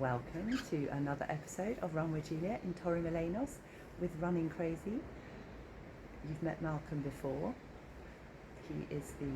Welcome to another episode of Run with Julia in Torremolinos with Running Crazy. You've met Malcolm before. He is the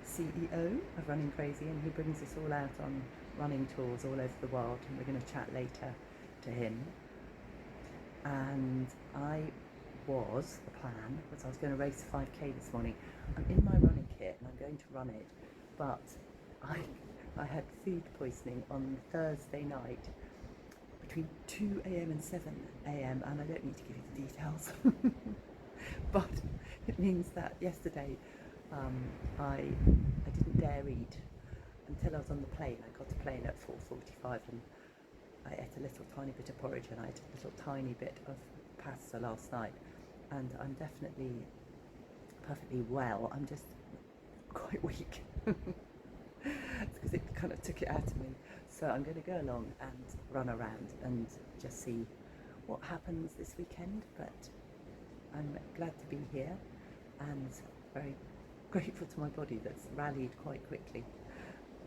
CEO of Running Crazy and he brings us all out on running tours all over the world, and we're going to chat later to him. And the plan was I was going to race 5k this morning. I'm in my running kit and I'm going to run it, but I had food poisoning on Thursday night between 2 a.m. and 7 a.m. and I don't need to give you the details. But it means that yesterday I didn't dare eat until I was on the plane. I got to plane at 4:45 and I ate a little tiny bit of porridge and I ate a little tiny bit of pasta last night, and I'm definitely perfectly well. I'm just quite weak. It's because it kind of took it out of me. So I'm going to go along and run around and just see what happens this weekend. But I'm glad to be here and very grateful to my body that's rallied quite quickly.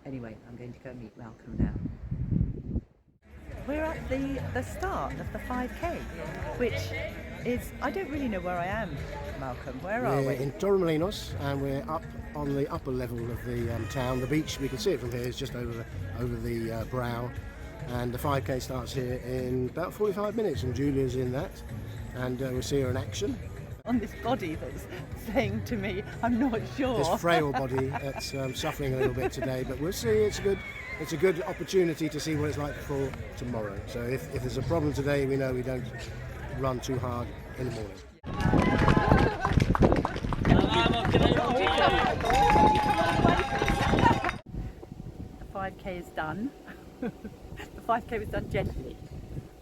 Anyway, I'm going to go meet Malcolm now. We're at the start of the 5k, which is, I don't really know where I am, Malcolm. Where are we? We're in Torremolinos and we're up on the upper level of the town. The beach, we can see it from here, is just over the brow, and the 5k starts here in about 45 minutes and Julia's in that, and we'll see her in action. On this body that's saying to me, I'm not sure. This frail body that's suffering a little bit today, but we'll see. It's a good opportunity to see what it's like for tomorrow. So if there's a problem today, we know we don't run too hard in the morning. The 5k is done. The 5k was done gently.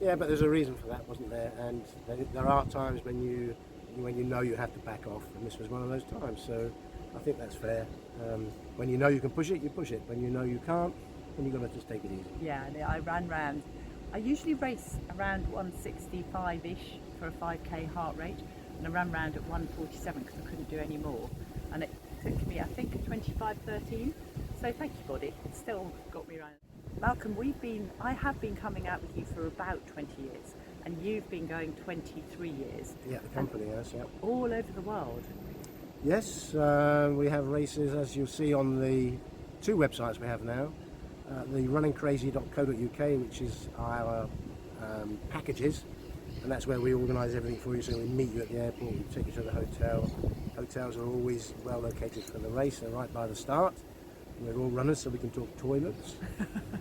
Yeah, but there's a reason for that, wasn't there? And there are times when you know you have to back off, and this was one of those times. So I think that's fair. When you know you can push it, you push it. When you know you can't, then you've got to just take it easy. Yeah, I ran round. I usually race around 165-ish for a 5k heart rate, and I ran round at 147 because I couldn't do any more. And it took me, I think, 25:13. So thank you, body. It still got me round. Malcolm, I have been coming out with you for about 20 years, and you've been going 23 years. Yeah, the company has, yeah. All over the world. Yes, we have races, as you'll see on the two websites we have now. The runningcrazy.co.uk, which is our packages, and that's where we organise everything for you. So we meet you at the airport, we take you to the hotel. Hotels are always well located for the race, they're right by the start. We're all runners, so we can talk toilets.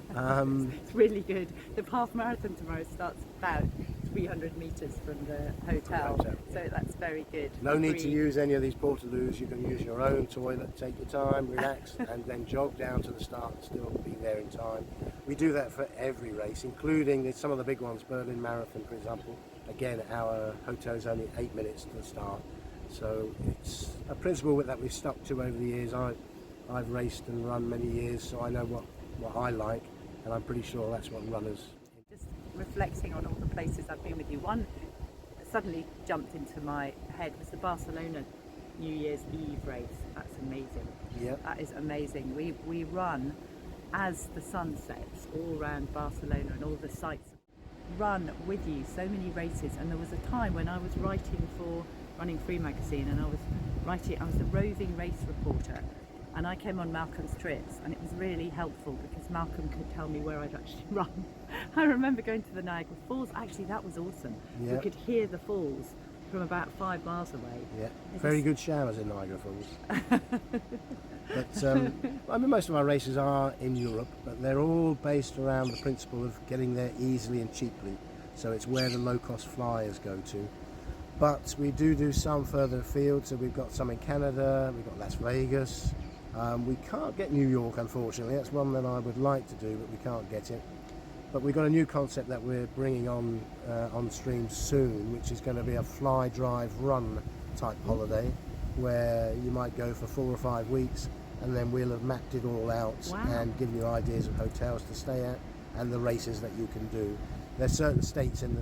It's really good. The half marathon tomorrow starts about 300 metres from the hotel, so that's very good. No need to use any of these portaloos. You can use your own toilet, take your time, relax, and then jog down to the start and still be there in time. We do that for every race, including some of the big ones, Dublin Marathon, for example. Again, our hotel is only 8 minutes to the start. So it's a principle that we've stuck to over the years. I've raced and run many years, so I know what I like, and I'm pretty sure that's what runners. Just reflecting on all the places I've been with you, one suddenly jumped into my head was the Barcelona New Year's Eve race. That's amazing. Yeah. That is amazing. We run as the sun sets all around Barcelona and all the sites. Run with you so many races, and there was a time when I was writing for Running Free magazine, and I was the roving race reporter. And I came on Malcolm's trips, and it was really helpful because Malcolm could tell me where I'd actually run. I remember going to the Niagara Falls. Actually, that was awesome. Yeah. We could hear the falls from about 5 miles away. Yeah, very good showers in Niagara Falls. But I mean, most of our races are in Europe, but they're all based around the principle of getting there easily and cheaply. So it's where the low-cost flyers go to. But we do some further afield. So we've got some in Canada, we've got Las Vegas. We can't get New York, unfortunately. That's one that I would like to do, but we can't get it. But we've got a new concept that we're bringing on stream soon, which is going to be a fly, drive, run type holiday, where you might go for 4 or 5 weeks, and then we'll have mapped it all out. Wow. And given you ideas of hotels to stay at and the races that you can do. There's certain states in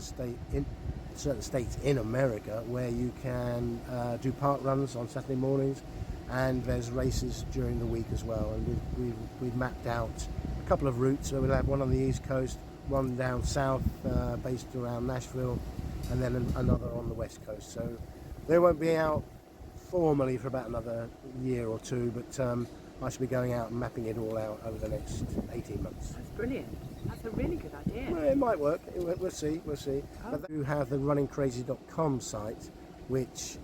America where you can do park runs on Saturday mornings, and there's races during the week as well, and we've mapped out a couple of routes. So we'll have one on the east coast, one down south, based around Nashville, and then another on the west coast. So they won't be out formally for about another year or two, but I should be going out and mapping it all out over the next 18 months. That's brilliant. That's a really good idea. Well, it might work. We'll see. We'll see. Oh. But you have the runningcrazy.com site, which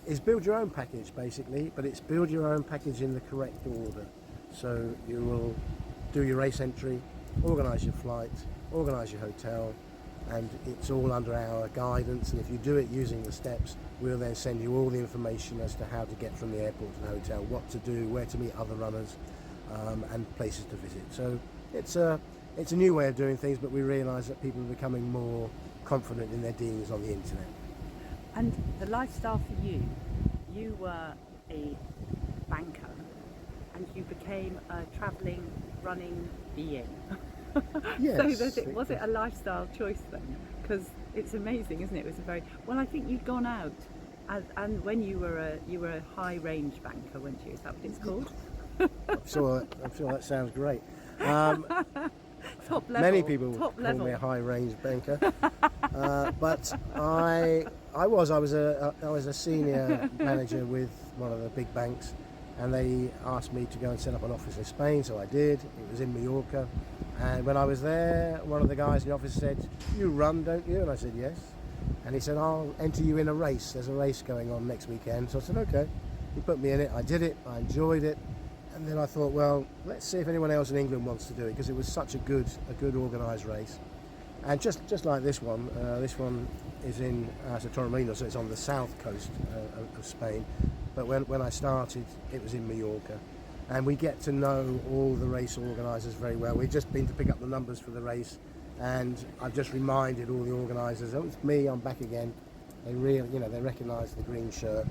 is build your own package basically, but it's build your own package in the correct order. So you will do your race entry, organise your flight, organise your hotel, and it's all under our guidance. And if you do it using the steps, we'll then send you all the information as to how to get from the airport to the hotel, what to do, where to meet other runners, and places to visit. So it's a new way of doing things, but we realise that people are becoming more confident in their dealings on the internet. And the lifestyle for you, you were a banker and you became a travelling, running being. Yes. So was it a lifestyle choice then? Because it's amazing, isn't it? It was a very, well, I think you'd gone out and when you were a high range banker, weren't you? Is that what it's called? I'm sure that sounds great. Top level. Many people top call level. me a high range banker, but I was a senior manager with one of the big banks, and they asked me to go and set up an office in Spain, so I did. It was in Mallorca, and when I was there, one of the guys in the office said, "You run, don't you?" And I said, "Yes." And he said, "I'll enter you in a race. There's a race going on next weekend." So I said, "Okay." He put me in it. I did it. I enjoyed it. And then I thought, well, let's see if anyone else in England wants to do it, because it was such a good organised race. And just like this one is in Torremolinos, so it's on the south coast of Spain. But when I started, it was in Mallorca. And we get to know all the race organisers very well. We've just been to pick up the numbers for the race, and I've just reminded all the organisers, "Oh, it's me, I'm back again." They really, they recognise the green shirt,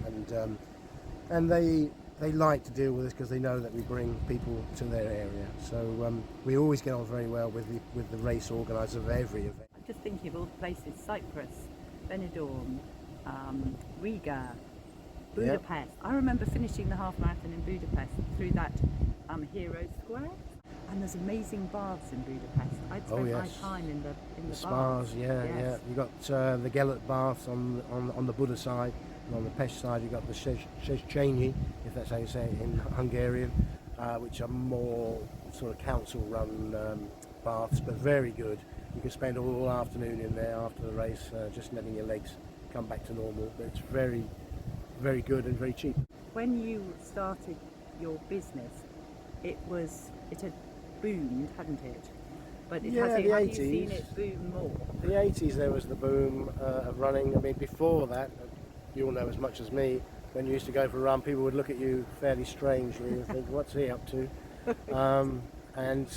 and they like to deal with us because they know that we bring people to their area. So we always get on very well with the race organisers of every event. I'm just thinking of all the places: Cyprus, Benidorm, Riga, Budapest. Yep. I remember finishing the half marathon in Budapest through that Hero Square. And there's amazing baths in Budapest. I'd spent my time in the spas. baths. Yeah. Yes. You got the Gellert baths on the Buda side, and on the Pest side you got the Széchenyi, if that's how you say it in Hungarian, which are more sort of council-run baths, but very good. You can spend all afternoon in there after the race, just letting your legs come back to normal. But it's very, very good and very cheap. When you started your business, it had boomed, hadn't it? But Yeah, have the you 80s. seen it boom more? The 80s, there was the boom of running. I mean, before that, you all know as much as me, when you used to go for a run, people would look at you fairly strangely and think, "What's he up to?" And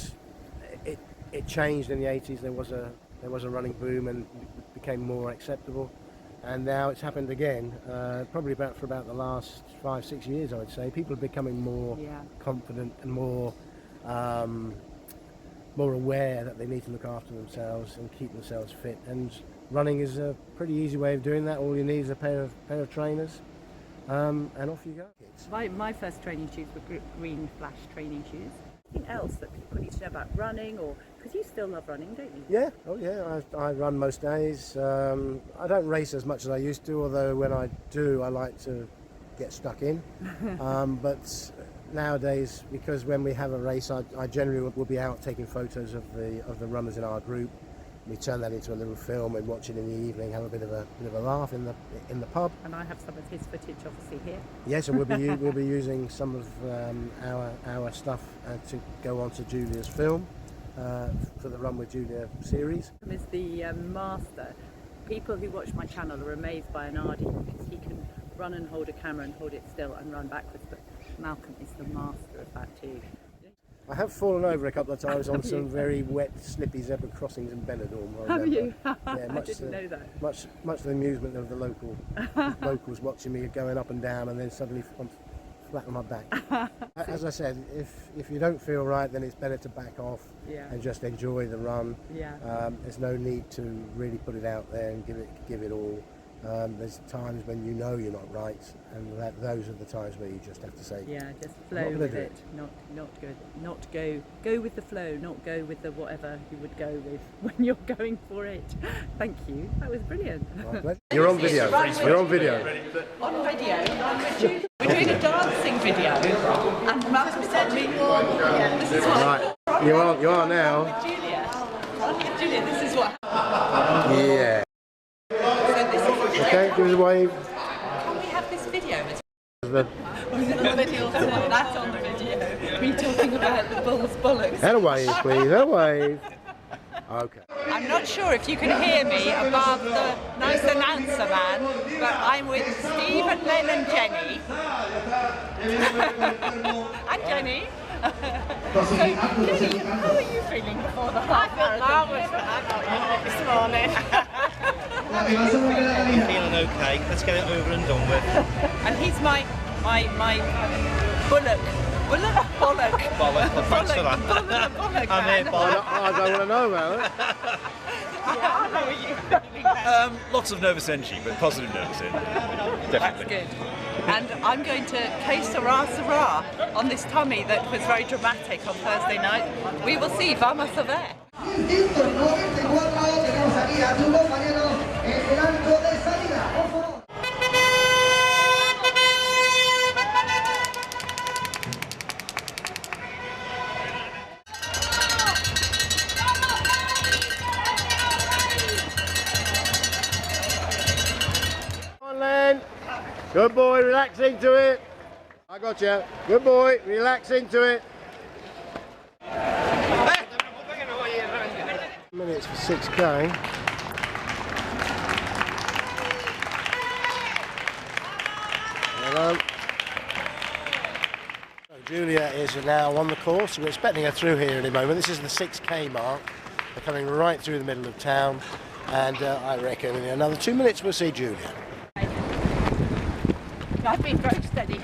it changed in the 80s. There was a running boom, and it became more acceptable. And now it's happened again, probably for about the last 5-6 years, I would say. People are becoming more confident and more aware that they need to look after themselves and keep themselves fit. And running is a pretty easy way of doing that. All you need is a pair of trainers, and off you go. My first training shoes were green flash training shoes. Anything else that people need to know about running, or because you still love running, don't you? Yeah, oh yeah, I run most days. I don't race as much as I used to, although when I do, I like to get stuck in. But nowadays, because when we have a race, I generally will be out taking photos of the runners in our group. We turn that into a little film and watch it in the evening, have a bit of a laugh in the pub. And I have some of his footage, obviously, here. Yes, and we'll be using some of our stuff to go on to Julia's film for the Run with Julia series. Malcolm is the master. People who watch my channel are amazed by Anadi because he can run and hold a camera and hold it still and run backwards. But Malcolm is the master of that too. I have fallen over a couple of times on some very wet, slippy zebra crossings in Benidorm. Have you? Yeah, I didn't know that. Much to the amusement of the locals watching me going up and down, and then suddenly I'm flat on my back. As I said, if you don't feel right, then it's better to back off and just enjoy the run. Yeah. There's no need to really put it out there and give it all. There's times when you know you're not right, and those are the times where you just have to say, yeah, just flow with it. Not go with the flow, not go with the whatever you would go with when you're going for it. Thank you. That was brilliant. You're on video. You're on video. On video, we're doing a dancing video, and Malcolm said to me, this is what. Right, you are now. Julia, this is what. Yeah. So this is the video. Okay, give us a wave. Can we have this video? The That's on the video. Me talking about the bull's bollocks. and a wave, please. And a wave. Okay. I'm not sure if you can hear me above the nice announcer man, but I'm with Steve and Len and Jenny. And Jenny. So, Jenny, how are you feeling before the half marathon? I felt marvellous this morning. Feeling okay. Let's get it over and done with. And he's my bullock. Bollock. Thanks for that. Bollock I'm here, Bollock. I don't want to know about it. Yeah, how are you feeling? Lots of nervous energy, but positive nervous energy. That's Definitely. good. And I'm going to que sera on this tummy that was very dramatic on Thursday night. We will see. Vamos a ver. Instinto, el 94 tenemos aquí a tu compañero en el arco de salida. Por favor. Come on, Len. Good boy, relax into it. I got you. Good boy, relax into it. Minutes for 6K. Well done. So Julia is now on the course. We're expecting her through here in a moment. This is the 6K mark. They're coming right through the middle of town, and I reckon in another 2 minutes we'll see Julia. I've been very steady.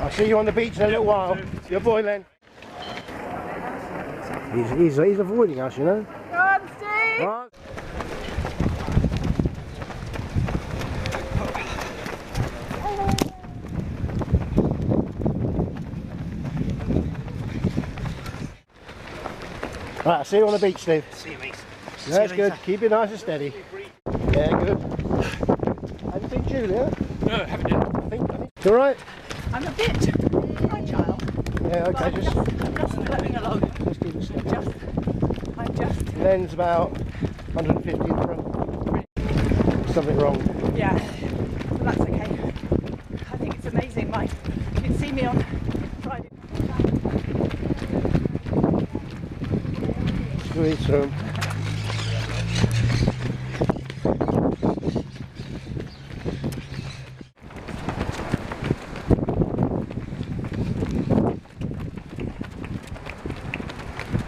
I'll see you on the beach in a little while. Good boy, Len. He's avoiding us, you know. Go on, Steve! Right. Right, I'll see you on the beach, Steve. See you, mate. That's good. Keep it nice and steady. Yeah, good. Have you seen Julia? No, haven't yet. I think. It's all right. I'm a bit fragile. Yeah, okay. I'm just floating along. Just keep it steady. I'm just. Len's about 150 in front. Something wrong. Yeah, but that's okay. I think it's amazing. You can see me on Friday. Squeeze through 'em.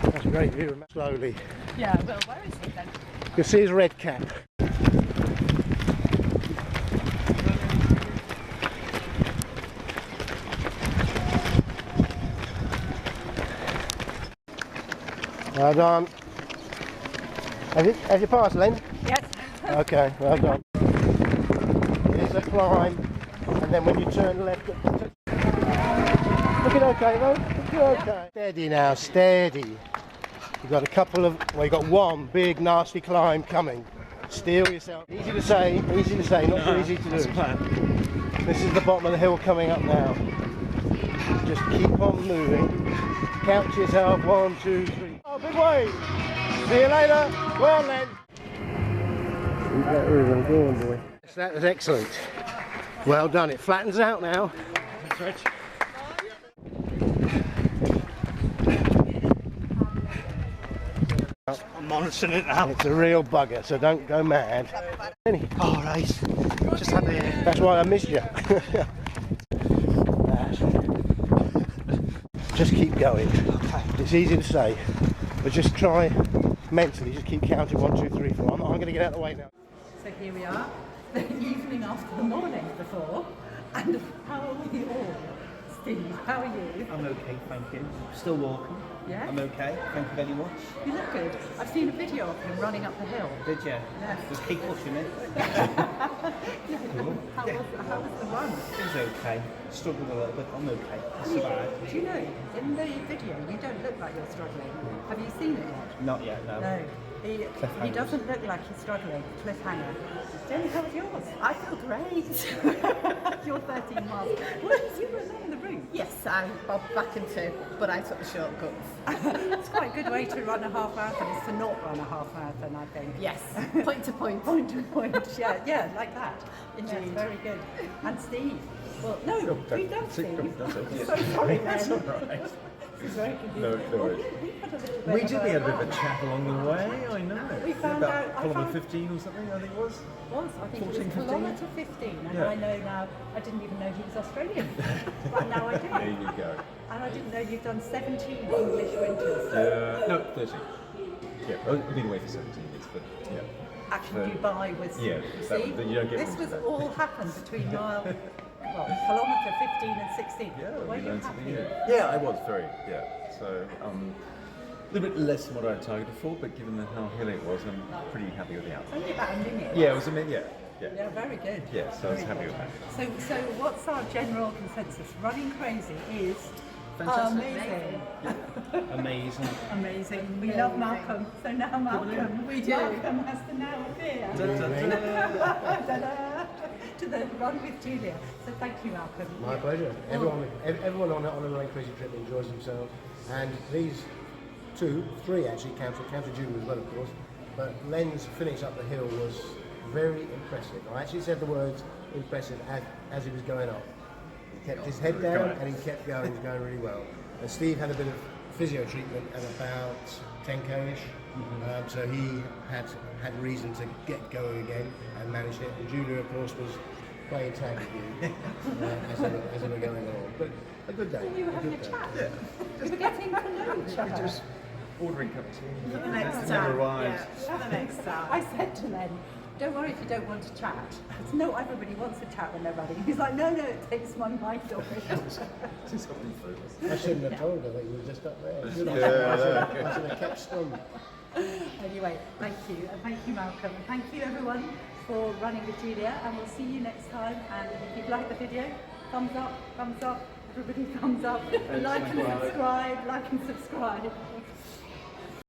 That's a great view. Slowly. Yeah, well, where is he then? You can see his red cap. Well done. Have you passed, Len? Yes. Okay, well done. Here's a climb, and then when you turn left, looking okay though. Looking okay. Steady now, steady. You've got a couple of, well, you've got one big nasty climb coming. Steel yourself. Easy to say, not so easy to do. This is the bottom of the hill coming up now. Just keep on moving. Count to yourself, 1, 2, 3. Oh, big wave. See you later. Well then. Keep that moving, go on, boy. That was excellent. Well done. It flattens out now. That's right. I'm monitoring it now. It's a real bugger, so don't go mad. All right. Just had the. That's why I missed you. just keep going. Okay. It's easy to say, but just try mentally, just keep counting 1, 2, 3, 4. I'm going to get out of the way now. So here we are, the evening after the morning before, and how are we all? Steve, how are you? I'm okay, thank you. Still walking. Yeah? I'm okay, thank you very much. You look good. I've seen a video of him running up the hill. Did you? Yes. Just keep pushing it. How was the run? It was okay. Struggled a little bit, I'm okay. I survived. Do you know, in the video, you don't look like you're struggling. Have you seen it yet? Not yet, no. No. He Cliffhangers. doesn't look like he's struggling. Cliffhanger. Jenny, how was yours? I feel great. You're 13 miles. Well, you were along the route. Yes, I bobbed back into, but I took the shortcuts. It's quite a good way to run a half marathon, is to not run a half marathon, I think. Yes, point to point. Point to point, yeah, like that. Yes, Indeed. very good. And Steve. Well, no, we've done Steve. So sorry, That's man. all right. It's very confusing. No, no worries. We We had a bit of a chat along the way, I know. We found About out- I kilometre found- 15 or something, I think it was. I think 14, it was 15? kilometre 15, and Yeah. I know now, I didn't even know he was Australian. But now I do. There you go. And I didn't know you've done 17 English winters. No, 13. Yeah, I've been away for 17 years, but yeah. Actually, Dubai was, Yeah, you that- see, you don't get this into was that. all happened between kilometre 15 and 16. Yeah, Were we you learned something happy? new. Yeah, I was very, yeah. So, a little bit less than what I had targeted for, but given how hilly it was, I'm pretty happy with the outcome. Only about a minute. Yeah, it was a minute, yeah. Yeah, very good. Yeah, so I was Very happy good. with that. So what's our general consensus? Running crazy is Fantastic. amazing. Amazing. Amazing. We love Malcolm. So now Malcolm, Malcolm has to now appear. Ta-da. To the Run with Julia. So thank you, Malcolm. My pleasure. Everyone on a running crazy trip enjoys themselves, and these 2, 3 actually counted Julia as well, of course. But Len's finish up the hill was very impressive. I actually said the words impressive as he was going up. He kept his head down and he kept going. He was going really well. And Steve had a bit of physio treatment at about 10k-ish, so he had reason to get going again and managed it. And Julia, of course, was playing tag with you as they were going along. But a good day. You were a having good a day. chat. We were getting to know each other. Just ordering cup of tea. For the next It time. never arrived. Yeah, for the next time. I said to Len, don't worry if you don't want to chat. It's not everybody wants to chat when they're running. He's like, no, it takes my mind off it. Just something food. I shouldn't have told her that you were just up there. Should I? Yeah, I should have kept stum. Anyway, thank you. And thank you, Malcolm. And thank you, everyone, for running with Julia. And we'll see you next time. And if you've liked the video, thumbs up, everybody thumbs up. Like and subscribe,